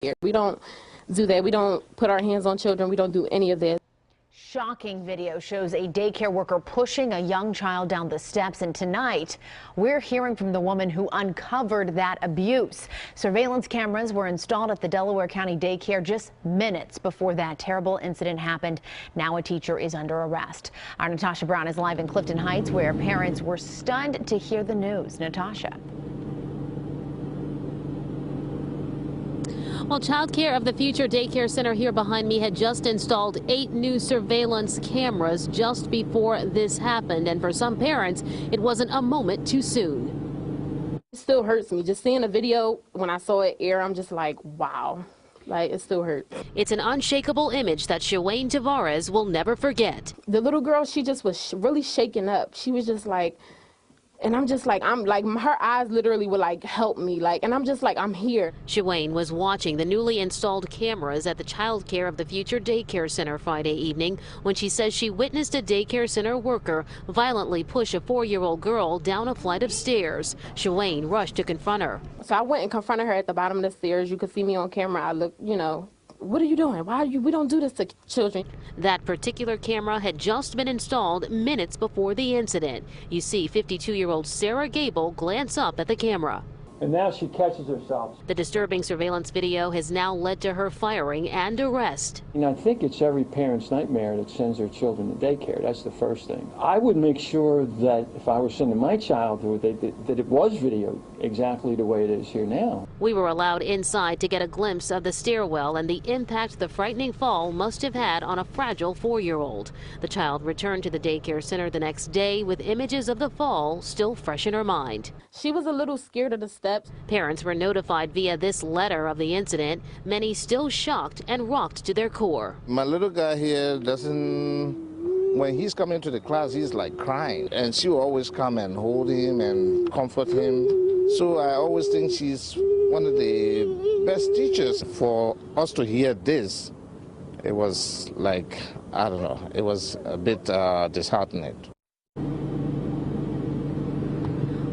We don't do that. We don't put our hands on children. We don't do any of this. Shocking video shows a daycare worker pushing a young child down the steps, and tonight we're hearing from the woman who uncovered that abuse. Surveillance cameras were installed at the Delaware County daycare just minutes before that terrible incident happened. Now a teacher is under arrest. Our Natasha Brown is live in Clifton Heights, where parents were stunned to hear the news. Natasha. Well, Child Care of the Future Daycare Center here behind me had just installed 8 new surveillance cameras just before this happened. And for some parents, it wasn't a moment too soon. It still hurts me. Just seeing a video, when I saw it air, I'm just like, wow. Like, it still hurts. It's an unshakable image that Shawayne Tavares will never forget. The little girl, she just was really shaken up. She was just like, and I'm just like, her eyes literally were like, help me, like, and I'm just like, I'm here. Shawayne was watching the newly installed cameras at the Child Care of the Future Daycare Center Friday evening when she says she witnessed a daycare center worker violently push a 4-year-old girl down a flight of stairs. Shawayne rushed to confront her. So I went and confronted her at the bottom of the stairs. You could see me on camera. I look, what are you doing? We don't do this to children. That particular camera had just been installed minutes before the incident. You see 52-year-old Sarah Gable glance up at the camera. And now she catches herself. The disturbing surveillance video has now led to her firing and arrest. I think it's every parent's nightmare that sends their children to daycare. That's the first thing. I would make sure that if I were sending my child to it, that it was videoed exactly the way it is here now. We were allowed inside to get a glimpse of the stairwell and the impact the frightening fall must have had on a fragile 4-year-old. The child returned to the daycare center the next day with images of the fall still fresh in her mind. She was a little scared of the steps. Parents were notified via this letter of the incident, many still shocked and rocked to their core. My little guy here when he's coming to the class, he's like crying, and she will always come and hold him and comfort him. So I always think she's one of the best teachers. For us to hear this, it was like, I don't know, it was a bit disheartening.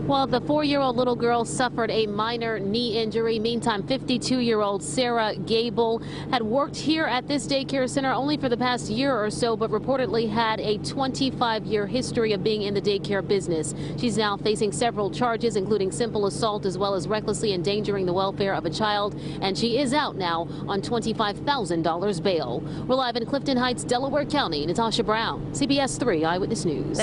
Well, the 4-year-old little girl suffered a minor knee injury. Meantime, 52-year-old Sarah Gable had worked here at this daycare center only for the past year or so, but reportedly had a 25-year history of being in the daycare business. She's now facing several charges, including simple assault as well as recklessly endangering the welfare of a child, and she is out now on $25,000 bail. We're live in Clifton Heights, Delaware County. Natasha Brown, CBS 3 Eyewitness News.